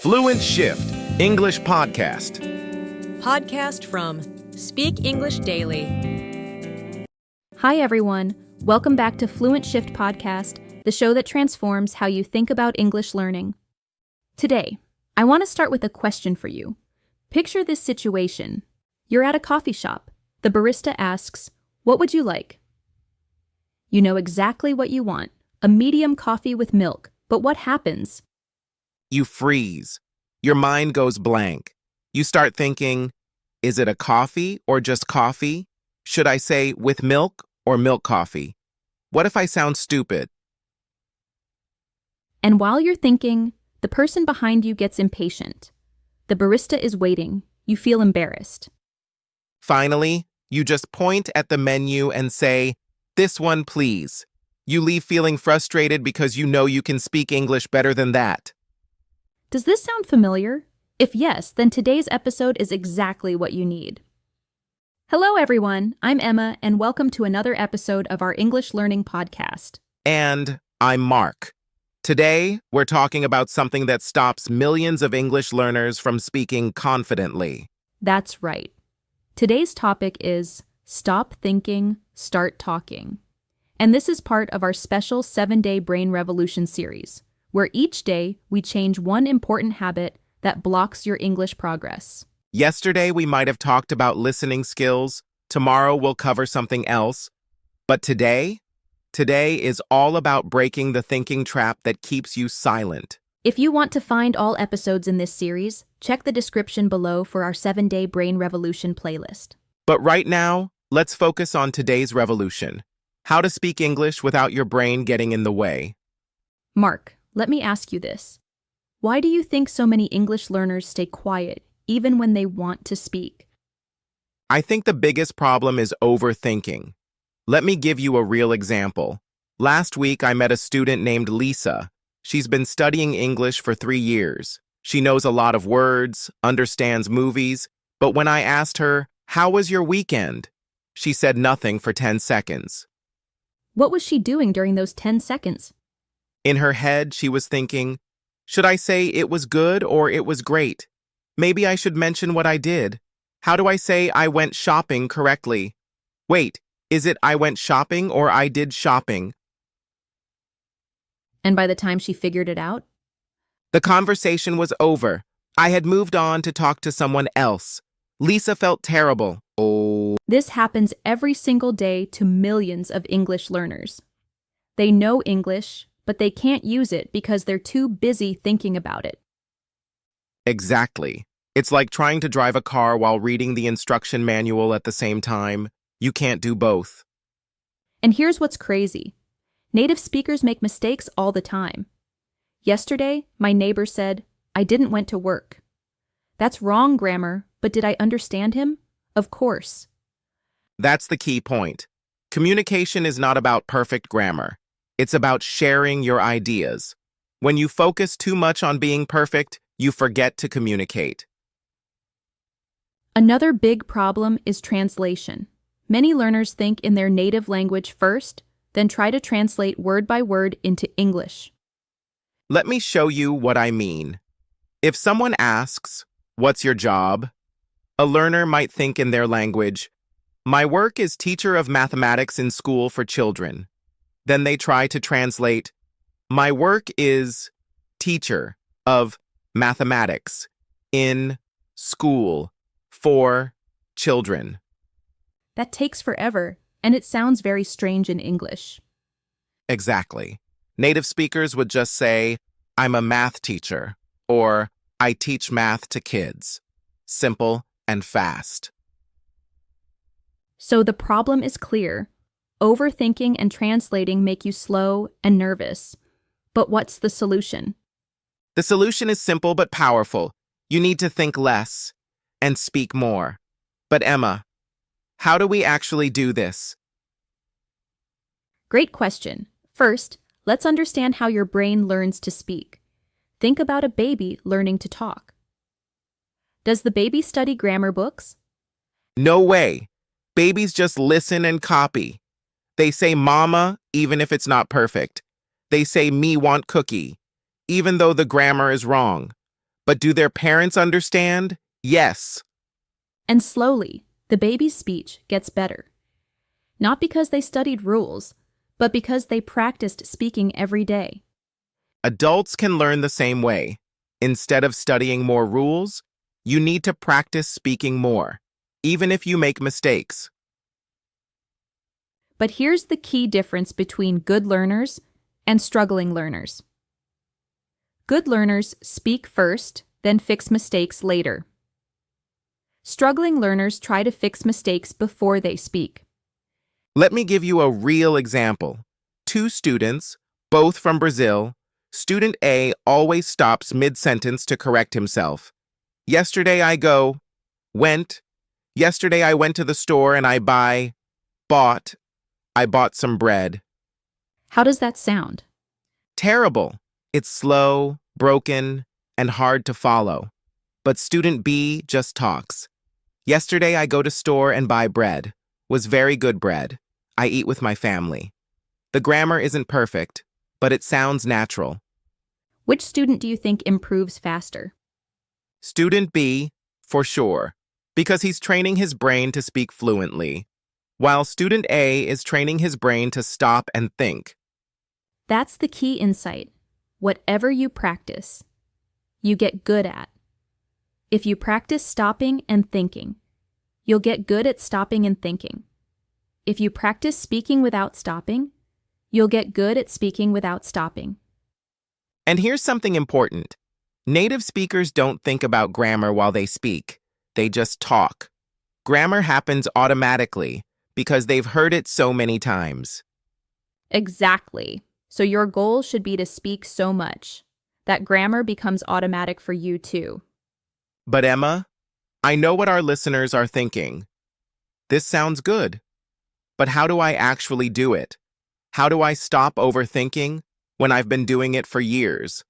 Fluent Shift English Podcast. Podcast from Speak English Daily. Hi, everyone. Welcome back to Fluent Shift Podcast, the show that transforms how you think about English learning. Today, I want to start with a question for you. Picture this situation. You're at a coffee shop. The barista asks, "What would you like?" You know exactly what you want, a medium coffee with milk, but what happens? You freeze. Your mind goes blank. You start thinking, is it a coffee or just coffee? Should I say with milk or milk coffee? What if I sound stupid? And while you're thinking, the person behind you gets impatient. The barista is waiting. You feel embarrassed. Finally, you just point at the menu and say, "This one, please." You leave feeling frustrated because you know you can speak English better than that. Does this sound familiar? If yes, then today's episode is exactly what you need. Hello, everyone. I'm Emma, and welcome to another episode of our English Learning Podcast. And I'm Mark. Today, we're talking about something that stops millions of English learners from speaking confidently. That's right. Today's topic is Stop Thinking, Start Talking. And this is part of our special 7-day Brain Revolution series, where each day we change one important habit that blocks your English progress. Yesterday, we might have talked about listening skills. Tomorrow, we'll cover something else. But today is all about breaking the thinking trap that keeps you silent. If you want to find all episodes in this series, check the description below for our 7-day Brain Revolution playlist. But right now, let's focus on today's revolution. How to speak English without your brain getting in the way. Mark, let me ask you this. Why do you think so many English learners stay quiet even when they want to speak? I think the biggest problem is overthinking. Let me give you a real example. Last week, I met a student named Lisa. She's been studying English for 3 years. She knows a lot of words, understands movies, but when I asked her, "How was your weekend?" she said nothing for 10 seconds. What was she doing during those 10 seconds? In her head, she was thinking, should I say it was good or it was great? Maybe I should mention what I did. How do I say I went shopping correctly? Wait, is it I went shopping or I did shopping? And by the time she figured it out? The conversation was over. I had moved on to talk to someone else. Lisa felt terrible. Oh. This happens every single day to millions of English learners. They know English, but they can't use it because they're too busy thinking about it. Exactly. It's like trying to drive a car while reading the instruction manual at the same time. You can't do both. And here's what's crazy. Native speakers make mistakes all the time. Yesterday, my neighbor said, "I didn't went to work." That's wrong grammar, but did I understand him? Of course. That's the key point. Communication is not about perfect grammar. It's about sharing your ideas. When you focus too much on being perfect, you forget to communicate. Another big problem is translation. Many learners think in their native language first, then try to translate word by word into English. Let me show you what I mean. If someone asks, "What's your job?" a learner might think in their language, "My work is teacher of mathematics in school for children." Then they try to translate, "My work is teacher of mathematics in school for children." That takes forever, and it sounds very strange in English. Exactly. Native speakers would just say, "I'm a math teacher," or "I teach math to kids." Simple and fast. So the problem is clear. Overthinking and translating make you slow and nervous. But what's the solution? The solution is simple but powerful. You need to think less and speak more. But Emma, how do we actually do this? Great question. First, let's understand how your brain learns to speak. Think about a baby learning to talk. Does the baby study grammar books? No way. Babies just listen and copy. They say mama, even if it's not perfect. They say me want cookie, even though the grammar is wrong. But do their parents understand? Yes. And slowly, the baby's speech gets better. Not because they studied rules, but because they practiced speaking every day. Adults can learn the same way. Instead of studying more rules, you need to practice speaking more, even if you make mistakes. But here's the key difference between good learners and struggling learners. Good learners speak first, then fix mistakes later. Struggling learners try to fix mistakes before they speak. Let me give you a real example. Two students, both from Brazil. Student A always stops mid-sentence to correct himself. Yesterday I went. Yesterday I went to the store and I bought some bread. How does that sound? Terrible. It's slow, broken, and hard to follow. But student B just talks. Yesterday I go to store and buy bread. Was very good bread. I eat with my family. The grammar isn't perfect, but it sounds natural. Which student do you think improves faster? Student B, for sure, because he's training his brain to speak fluently, while student A is training his brain to stop and think. That's the key insight. Whatever you practice, you get good at. If you practice stopping and thinking, you'll get good at stopping and thinking. If you practice speaking without stopping, you'll get good at speaking without stopping. And here's something important. Native speakers don't think about grammar while they speak. They just talk. Grammar happens automatically because they've heard it so many times. Exactly. So your goal should be to speak so much that grammar becomes automatic for you too. But Emma, I know what our listeners are thinking. This sounds good. But how do I actually do it? How do I stop overthinking when I've been doing it for years?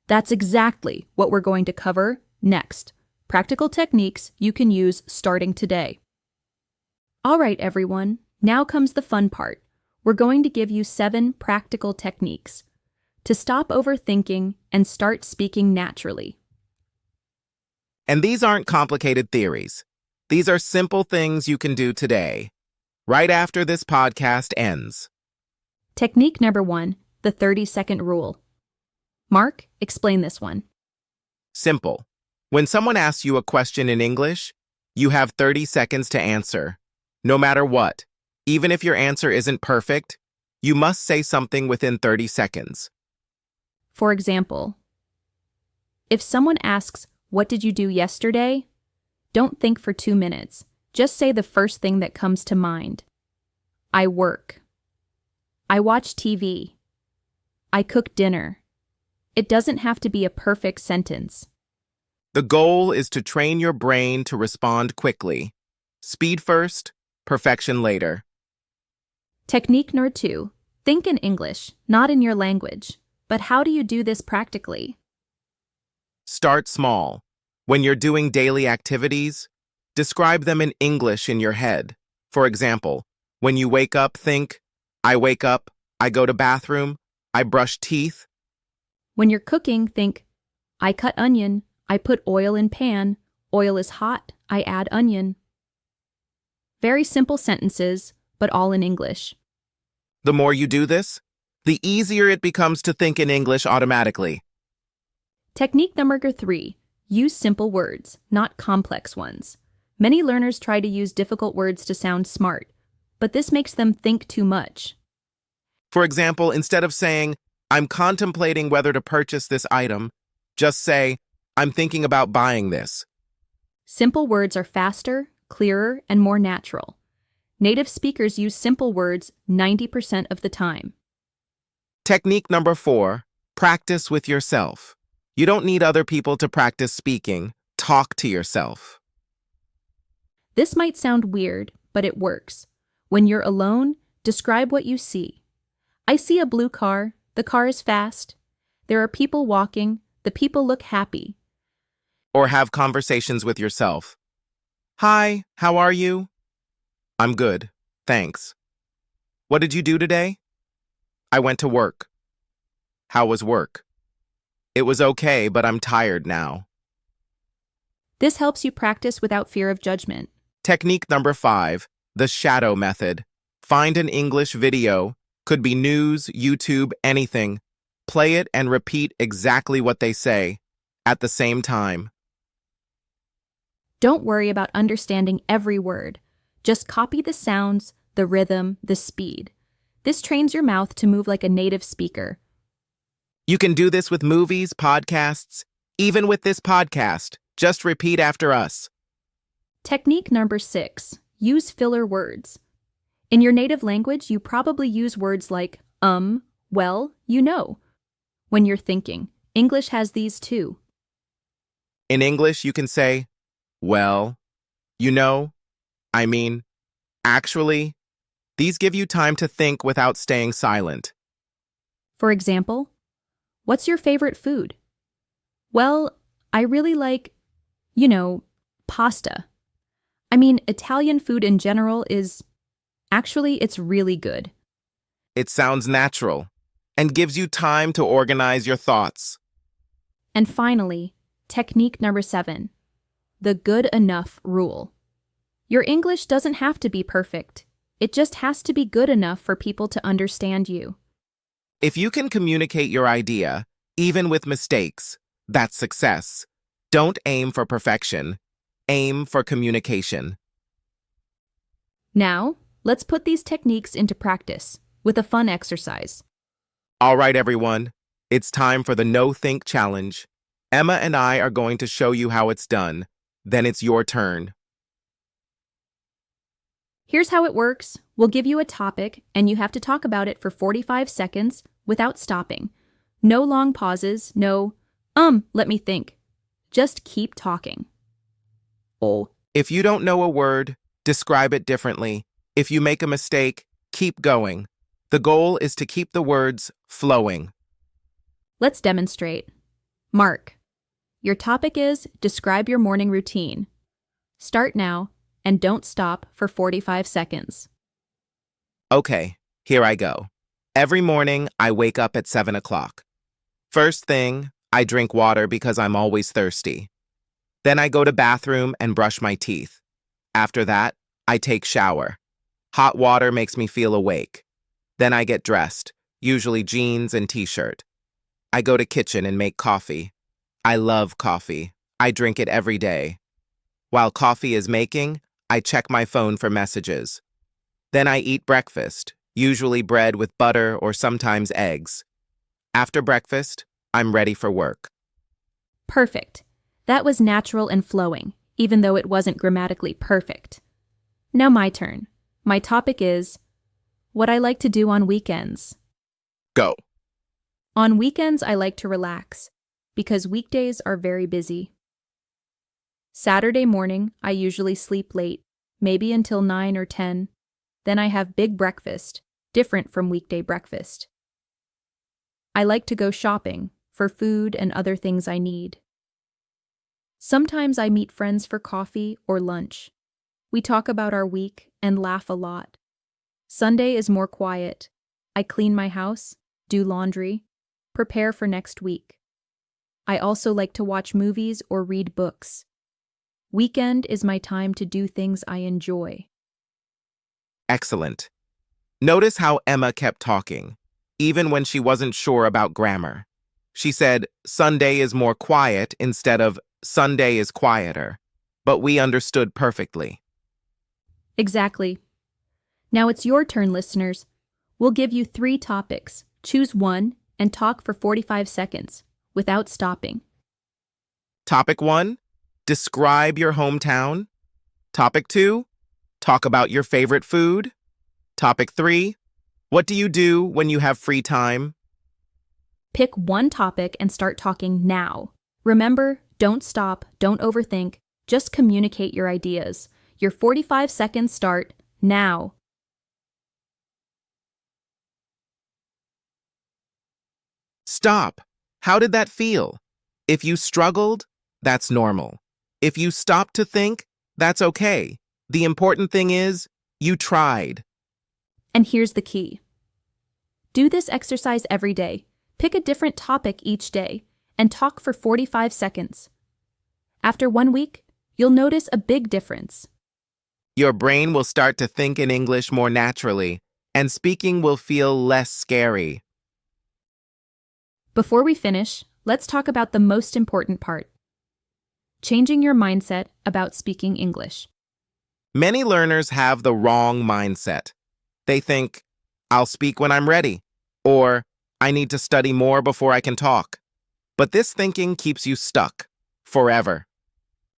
That's exactly what we're going to cover next. Practical techniques you can use starting today. All right, everyone, now comes the fun part. We're going to give you 7 practical techniques to stop overthinking and start speaking naturally. And these aren't complicated theories. These are simple things you can do today, right after this podcast ends. Technique number 1, the 30-second rule. Mark, explain this one. Simple. When someone asks you a question in English, you have 30 seconds to answer. No matter what, even if your answer isn't perfect, you must say something within 30 seconds. For example, if someone asks, "What did you do yesterday?" don't think for 2 minutes. Just say the first thing that comes to mind. I work. I watch TV. I cook dinner. It doesn't have to be a perfect sentence. The goal is to train your brain to respond quickly. Speed first, perfection later. Technique number 2, think in English, not in your language. But how do you do this practically? Start small. When you're doing daily activities, describe them in English in your head. For example, when you wake up, think, I wake up, I go to bathroom, I brush teeth. When you're cooking, think, I cut onion, I put oil in pan, oil is hot, I add onion. Very simple sentences, but all in English. The more you do this, the easier it becomes to think in English automatically. Technique number 3, use simple words, not complex ones. Many learners try to use difficult words to sound smart, but this makes them think too much. For example, instead of saying, I'm contemplating whether to purchase this item, just say, I'm thinking about buying this. Simple words are faster, clearer, and more natural. Native speakers use simple words 90% of the time. Technique number 4, practice with yourself. You don't need other people to practice speaking. Talk to yourself. This might sound weird, but it works. When you're alone, describe what you see. I see a blue car. The car is fast. There are people walking. The people look happy. Or have conversations with yourself. Hi, how are you? I'm good, thanks. What did you do today? I went to work. How was work? It was okay, but I'm tired now. This helps you practice without fear of judgment. Technique number 5, the shadow method. Find an English video, could be news, YouTube, anything. Play it and repeat exactly what they say at the same time. Don't worry about understanding every word. Just copy the sounds, the rhythm, the speed. This trains your mouth to move like a native speaker. You can do this with movies, podcasts, even with this podcast. Just repeat after us. Technique number 6, use filler words. In your native language, you probably use words like well, you know. When you're thinking, English has these too. In English, you can say, well, you know, I mean, actually. These give you time to think without staying silent. For example, what's your favorite food? Well, I really like, pasta. I mean, Italian food in general it's really good. It sounds natural and gives you time to organize your thoughts. And finally, technique number 7, the good enough rule. Your English doesn't have to be perfect. It just has to be good enough for people to understand you. If you can communicate your idea, even with mistakes, that's success. Don't aim for perfection. Aim for communication. Now, let's put these techniques into practice with a fun exercise. All right, everyone. It's time for the No Think Challenge. Emma and I are going to show you how it's done. Then it's your turn. Here's how it works. We'll give you a topic, and you have to talk about it for 45 seconds without stopping. No long pauses, no, let me think. Just keep talking. Oh. If you don't know a word, describe it differently. If you make a mistake, keep going. The goal is to keep the words flowing. Let's demonstrate. Mark, your topic is describe your morning routine. Start now. And don't stop for 45 seconds. Okay, here I go. Every morning, I wake up at 7 o'clock. First thing, I drink water because I'm always thirsty. Then I go to bathroom and brush my teeth. After that, I take shower. Hot water makes me feel awake. Then I get dressed, usually jeans and t-shirt. I go to kitchen and make coffee. I love coffee. I drink it every day. While coffee is making, I check my phone for messages. Then I eat breakfast, usually bread with butter or sometimes eggs. After breakfast, I'm ready for work. Perfect. That was natural and flowing, even though it wasn't grammatically perfect. Now my turn. My topic is what I like to do on weekends. Go. On weekends, I like to relax because weekdays are very busy. Saturday morning, I usually sleep late, maybe until 9 or 10. Then I have big breakfast, different from weekday breakfast. I like to go shopping for food and other things I need. Sometimes I meet friends for coffee or lunch. We talk about our week and laugh a lot. Sunday is more quiet. I clean my house, do laundry, prepare for next week. I also like to watch movies or read books. Weekend is my time to do things I enjoy. Excellent. Notice how Emma kept talking, even when she wasn't sure about grammar. She said, Sunday is more quiet instead of Sunday is quieter, but we understood perfectly. Exactly. Now it's your turn, listeners. We'll give you 3 topics. Choose one and talk for 45 seconds without stopping. Topic 1, describe your hometown. Topic 2, talk about your favorite food. Topic 3, what do you do when you have free time? Pick one topic and start talking now. Remember, don't stop, don't overthink, just communicate your ideas. Your 45 seconds start now. Stop. How did that feel? If you struggled, that's normal. If you stopped to think, that's okay. The important thing is, you tried. And here's the key. Do this exercise every day. Pick a different topic each day, and talk for 45 seconds. After 1 week, you'll notice a big difference. Your brain will start to think in English more naturally, and speaking will feel less scary. Before we finish, let's talk about the most important part: changing your mindset about speaking English. Many learners have the wrong mindset. They think, I'll speak when I'm ready, or I need to study more before I can talk. But this thinking keeps you stuck forever.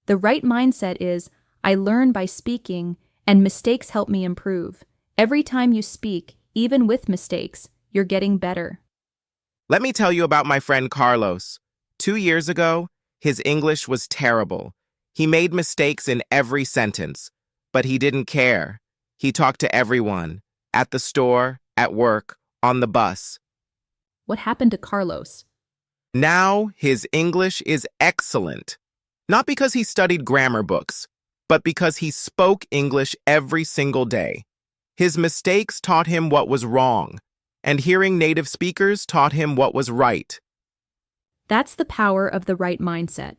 The right mindset is, I learn by speaking, and mistakes help me improve. Every time you speak, even with mistakes, you're getting better. Let me tell you about my friend Carlos. 2 years ago, his English was terrible. He made mistakes in every sentence, but he didn't care. He talked to everyone, at the store, at work, on the bus. What happened to Carlos? Now, his English is excellent. Not because he studied grammar books, but because he spoke English every single day. His mistakes taught him what was wrong, and hearing native speakers taught him what was right. That's the power of the right mindset.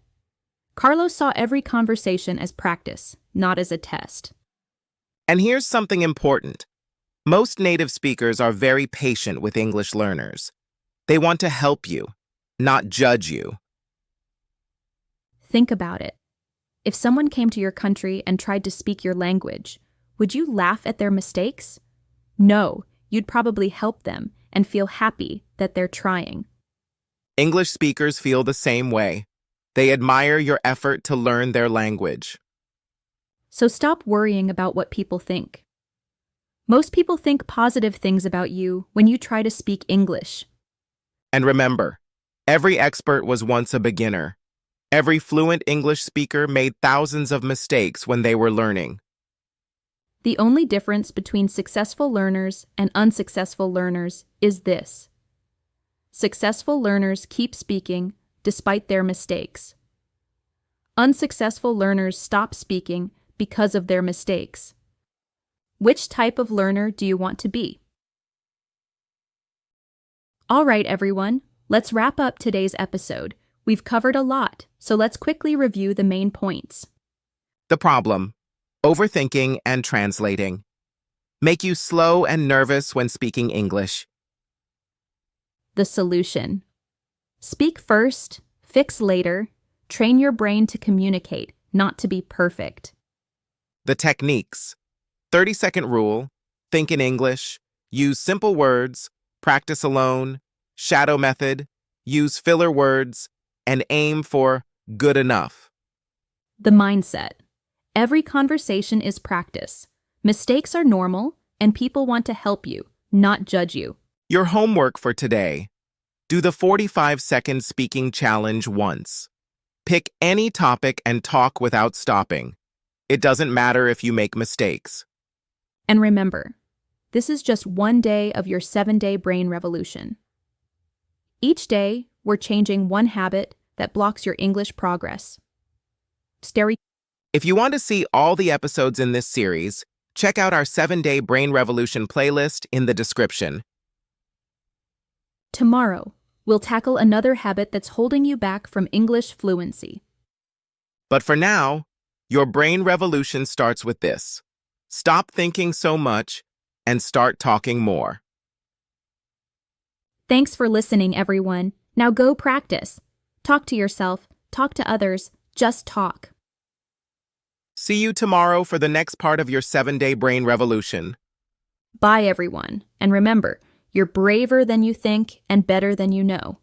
Carlos saw every conversation as practice, not as a test. And here's something important. Most native speakers are very patient with English learners. They want to help you, not judge you. Think about it. If someone came to your country and tried to speak your language, would you laugh at their mistakes? No, you'd probably help them and feel happy that they're trying. English speakers feel the same way. They admire your effort to learn their language. So stop worrying about what people think. Most people think positive things about you when you try to speak English. And remember, every expert was once a beginner. Every fluent English speaker made thousands of mistakes when they were learning. The only difference between successful learners and unsuccessful learners is this: successful learners keep speaking despite their mistakes. Unsuccessful learners stop speaking because of their mistakes. Which type of learner do you want to be? All right, everyone, let's wrap up today's episode. We've covered a lot, so let's quickly review the main points. The problem: overthinking and translating. Make you slow and nervous when speaking English. The solution: speak first, fix later, train your brain to communicate, not to be perfect. The techniques: 30-second rule, think in English, use simple words, practice alone, shadow method, use filler words, and aim for good enough. The mindset: every conversation is practice. Mistakes are normal, and people want to help you, not judge you. Your homework for today: do the 45-second speaking challenge once. Pick any topic and talk without stopping. It doesn't matter if you make mistakes. And remember, this is just one day of your 7-day brain revolution. Each day, we're changing one habit that blocks your English progress. If you want to see all the episodes in this series, check out our 7-day brain revolution playlist in the description. Tomorrow, we'll tackle another habit that's holding you back from English fluency. But for now, your brain revolution starts with this: stop thinking so much and start talking more. Thanks for listening, everyone. Now go practice. Talk to yourself, talk to others, just talk. See you tomorrow for the next part of your 7-day brain revolution. Bye, everyone. And remember, you're braver than you think and better than you know.